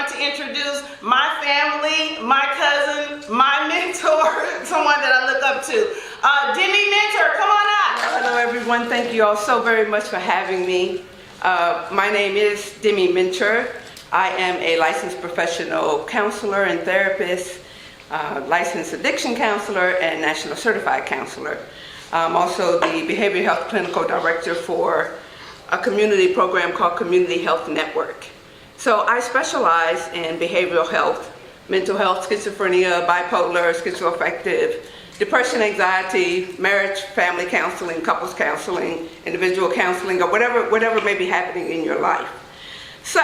like to introduce my family, my cousin, my mentor, someone that I look up to. Demi Minter, come on up. Hello everyone, thank you all so very much for having me. My name is Demi Minter. I am a licensed professional counselor and therapist, licensed addiction counselor and national certified counselor. I'm also the behavioral health clinical director for a community program called Community Health Network. So I specialize in behavioral health, mental health, schizophrenia, bipolar, schizoaffective, depression, anxiety, marriage, family counseling, couples counseling, individual counseling, or whatever may be happening in your life. So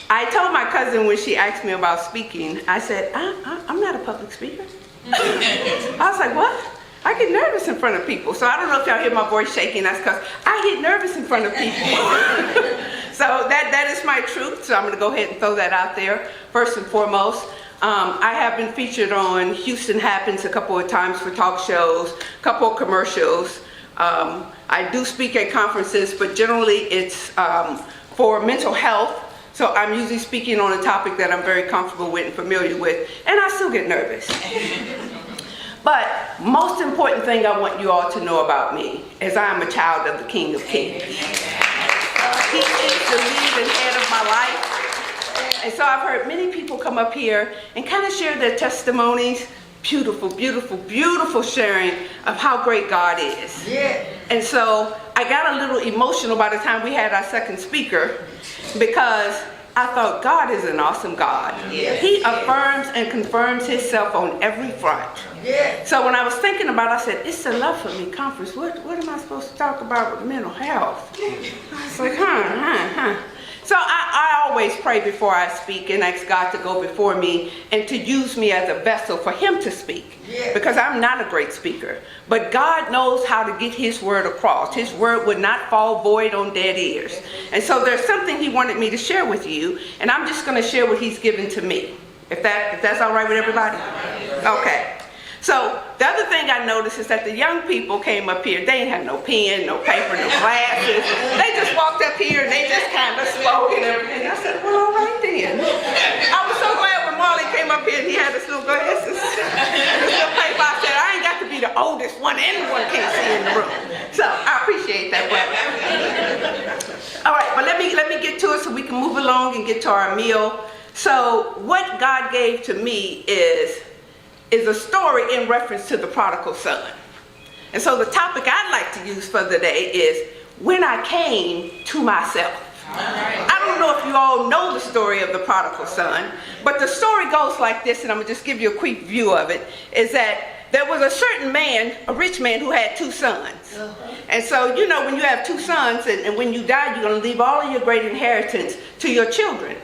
I told my cousin when she asked me about speaking, I said, I'm not a public speaker. I was like, what? I get nervous in front of people. So I don't know if y'all hear my voice shaking. That's because I get nervous in front of people. So that is my truth. So I'm going to go ahead and throw that out there. First and foremost, I have been featured on Houston Happens a couple of times for talk shows, a couple of commercials. I do speak at conferences, but generally it's for mental health. So I'm usually speaking on a topic that I'm very comfortable with and familiar with, and I still get nervous. But most important thing I want you all to know about me is I am a child of the King of Kings. He is the lead and head of my life. And so I've heard many people come up here and kind of share their testimonies. Beautiful, beautiful, beautiful sharing of how great God is. Yeah. And so I got a little emotional by the time we had our second speaker because I thought God is an awesome God. Yes. He affirms and confirms himself on every front. Yes. So when I was thinking about it, I said, it's a Love For Me conference. What am I supposed to talk about with mental health? I was like, So I always pray before I speak and ask God to go before me and to use me as a vessel for him to speak. Yeah. Because I'm not a great speaker. But God knows how to get his word across. His word would not fall void on dead ears. And so there's something he wanted me to share with you, and I'm just going to share what he's given to me. If that's all right with everybody? Okay. So the other thing I noticed is that the young people came up here. They ain't had no pen, no paper, no glasses. They just walked up here and they just kind of spoke and everything. I said, well, all right then. I was so glad when Marley came up here and he had his little glasses, his little paper. I said, I ain't got to be the oldest one anyone can't see in the room. So I appreciate that, brother. All right, but let me get to it so we can move along and get to our meal. So what God gave to me is a story in reference to the prodigal son. And so the topic I'd like to use for the day is when I came to myself. I don't know if you all know the story of the prodigal son, but the story goes like this, and I'm going to just give you a quick view of it, is that there was a certain man, a rich man, who had two sons. And so, you know, when you have two sons and when you die, you're going to leave all of your great inheritance to your children.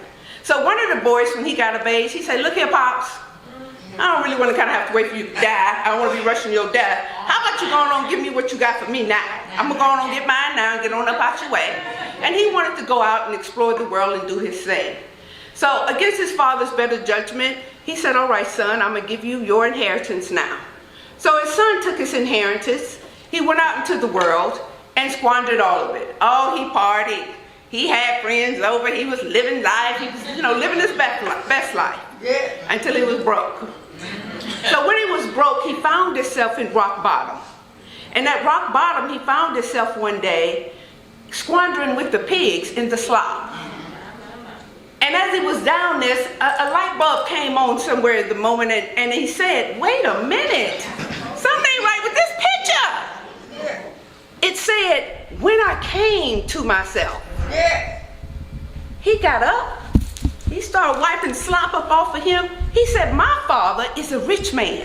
So one of the boys, when he got of age, he said, look here, Pops, I don't really want to kind of have to wait for you to die. I don't want to be rushing your death. How about you go on and give me what you got for me now? I'm going to go on and get mine now and get on up out your way. And he wanted to go out and explore the world and do his thing. So against his father's better judgment, he said, all right, son, I'm going to give you your inheritance now. So his son took his inheritance. He went out into the world and squandered all of it. Oh, he partied. He had friends over. He was living life. He was, living his best life until he was broke. So when he was broke, he found himself in rock bottom. And at rock bottom, he found himself one day squandering with the pigs in the slop. And as he was down there, a light bulb came on somewhere at the moment, and he said, wait a minute, something ain't right with this picture. It said, when I came to myself. He got up. He started wiping slop up off of him. He said, my father is a rich man.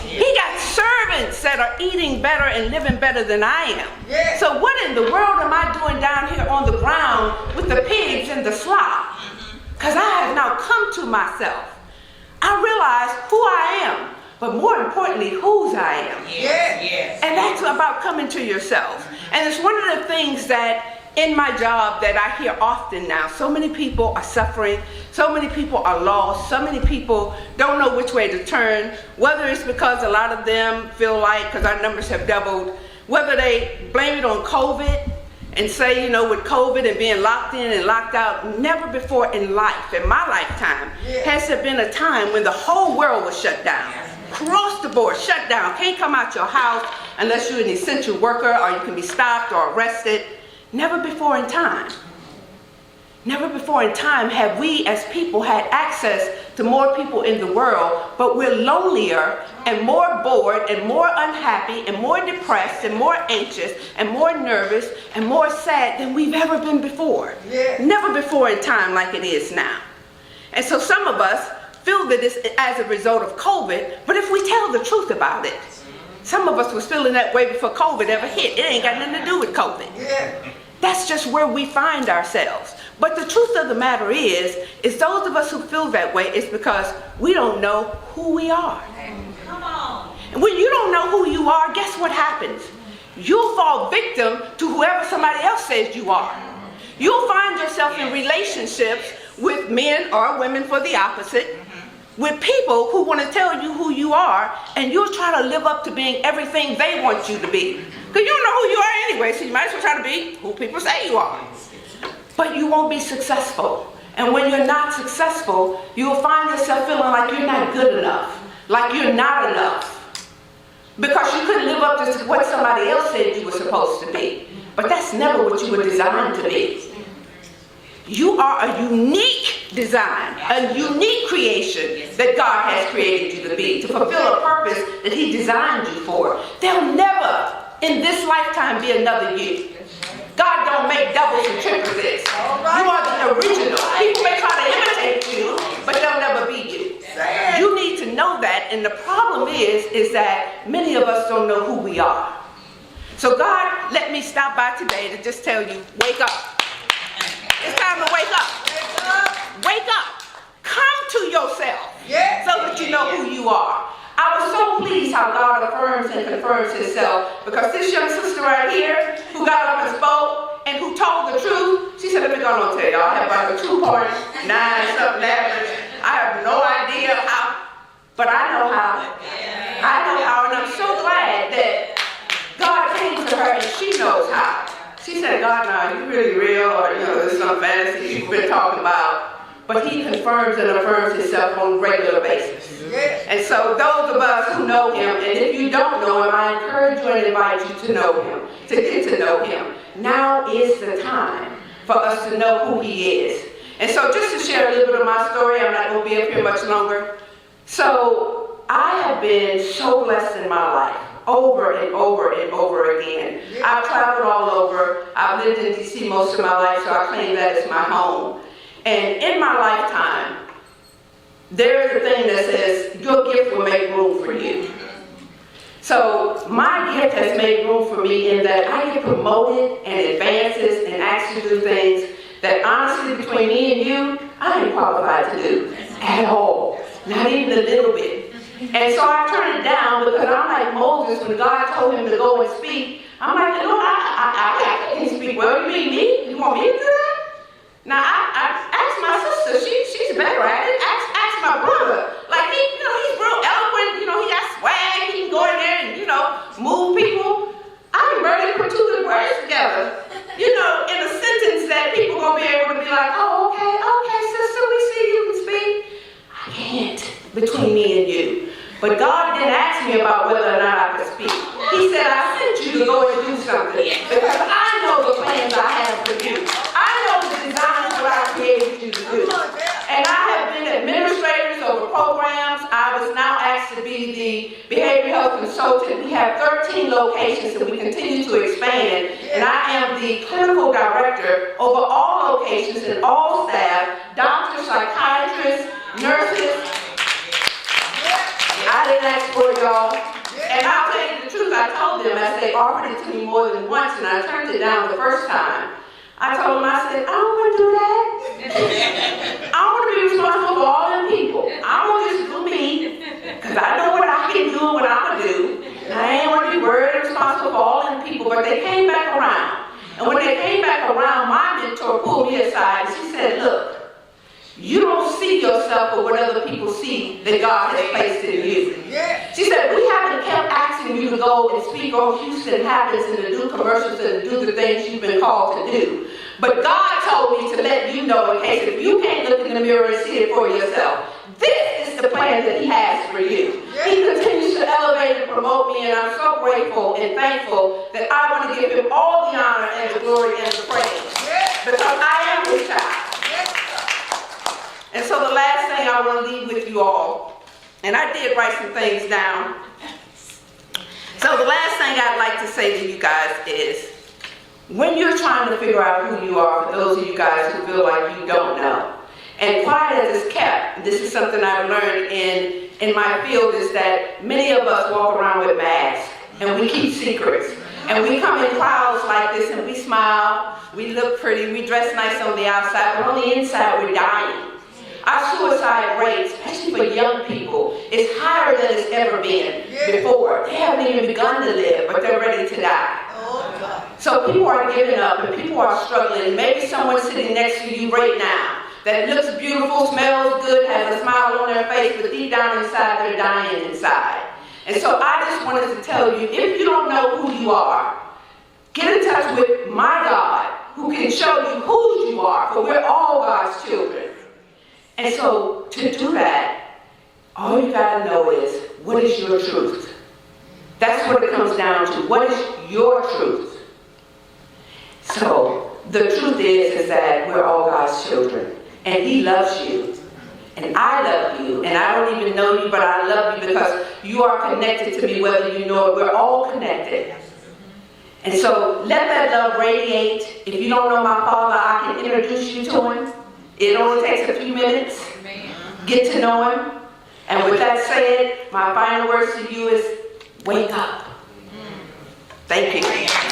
He got servants that are eating better and living better than I am. So what in the world am I doing down here on the ground with the pigs and the slop? Because I have now come to myself. I realize who I am, but more importantly, whose I am. And that's about coming to yourself. And it's one of the things that in my job that I hear often now. So many people are suffering, so many people are lost, so many people don't know which way to turn, whether it's because a lot of them feel like, because our numbers have doubled, whether they blame it on COVID and say, you know, with COVID and being locked in and locked out, never before in life, in my lifetime, has there been a time when the whole world was shut down. Across the board, shut down. Can't come out your house unless you're an essential worker, or you can be stopped or arrested. Never before in time. Never before in time have we as people had access to more people in the world, but we're lonelier and more bored and more unhappy and more depressed and more anxious and more nervous and more sad than we've ever been before. Never before in time like it is now. And so some of us feel that it's as a result of COVID, but if we tell the truth about it, some of us was feeling that way before COVID ever hit. It ain't got nothing to do with COVID. That's just where we find ourselves. But the truth of the matter is those of us who feel that way is because we don't know who we are. Come on. And when you don't know who you are, guess what happens? You'll fall victim to whoever somebody else says you are. You'll find yourself in relationships with men or women for the opposite, with people who want to tell you who you are, and you'll try to live up to being everything they want you to be. Because you don't know who you are anyway, so you might as well try to be who people say you are. But you won't be successful. And when you're not successful, you'll find yourself feeling like you're not good enough, like you're not enough, because you couldn't live up to what somebody else said you were supposed to be. But that's never what you were designed to be. You are a unique design, a unique creation that God has created you to be, to fulfill a purpose that He designed you for. There'll never, in this lifetime, be another you. God don't make doubles and triplets. You are the original. People may try to imitate you, but they'll never be you. You need to know that, and the problem is that many of us don't know who we are. So God let me stop by today to just tell you, wake up. It's time to wake up. Wake up. Come to yourself so that you know who you are. I was so pleased how God affirms and confirms Himself, because this young sister right here who got up and spoke and who told the truth, she said, let me go on and tell y'all, I have about a 2.9 something average. I have no idea how, but I know how. I know how, and I'm so glad that God came to her and she knows how. She said, God, now, you really real, or, there's some fantasy you've been talking about. But He confirms and affirms Himself on a regular basis. And so those of us who know Him, and if you don't know Him, I encourage you and invite you to know Him, to get to know Him. Now is the time for us to know who He is. And so just to share a little bit of my story, I'm not going to be up here much longer. So I have been so blessed in my life. Over and over and over again. I've traveled all over. I've lived in D.C. most of my life, so I claim that as my home. And in my lifetime, there's a thing that says, your gift will make room for you. So my gift has made room for me in that I get promoted and advances and asked to do things that honestly, between me and you, I ain't qualified to do at all. Not even a little bit. And so I turned it down because I'm like Moses when God told him to go and speak. I'm like, I can't speak well. You mean me? You want me to do that? Now, I asked my sister. She's better at it. Ask my brother. Like, he's real eloquent. He got swag. He can go in there and, move people. I can barely put two good words together. In a sentence that people going to be able to be like, oh, okay, sister, we see you can speak. I can't, between me and you. But God didn't ask me about whether or not I could speak. He said, I sent you to go and do something. Because I know the plans I have for you. I know the designs that I created you to do. And I have been administrators over programs. I was now asked to be the behavioral health consultant. We have 13 locations and we continue to expand. And I am the clinical director over all locations and all staff, doctors, psychiatrists, nurses. I didn't ask for it, y'all. And I'll tell you the truth, I told them, as they offered it to me more than once, and I turned it down the first time. I told them, I said, I don't want to do that. I don't want to be responsible for all them people. I want to just do me, because I know what I can do and what I'm going to do. And I ain't want to be worried or responsible for all them people, but they came back around. And when they came back around, my mentor pulled me aside and she said, look, you don't see yourself for what other people see that God has placed in you. She said, we haven't kept asking asking you to go and speak on Houston Happens and to do commercials and to do the things you've been called to do. But God told me to let you know, in case if you can't look in the mirror and see it for yourself, this is the plan that He has for you. He continues to elevate and promote me, and I'm so grateful and thankful that I want to give Him all the honor and the glory and the praise, because I am His child. And so the last thing I want to leave with you all, and I did write some things down. So the last thing I'd like to say to you guys is, when you're trying to figure out who you are, for those of you guys who feel like you don't know, and quiet as it's kept, this is something I've learned in my field, is that many of us walk around with masks, and we keep secrets. And we come in crowds like this, and we smile, we look pretty, we dress nice on the outside, but on the inside we're dying. Our suicide rate, especially for young people, is higher than it's ever been before. They haven't even begun to live, but they're ready to die. So people are giving up, and people are struggling. Maybe someone sitting next to you right now that looks beautiful, smells good, has a smile on their face, but deep down inside, they're dying inside. And so I just wanted to tell you, if you don't know who you are, get in touch with my God, who can show you who you are, for we're all God's children. And so to do that, all you gotta know is, what is your truth? That's what it comes down to. What is your truth? So the truth is that we're all God's children, and He loves you, and I love you, and I don't even know you, but I love you because you are connected to me, whether you know it. We're all connected. And so let that love radiate. If you don't know my Father, I can introduce you to Him. It only takes a few minutes. Get to know Him. And with that said, my final words to you is, wake up. Thank you.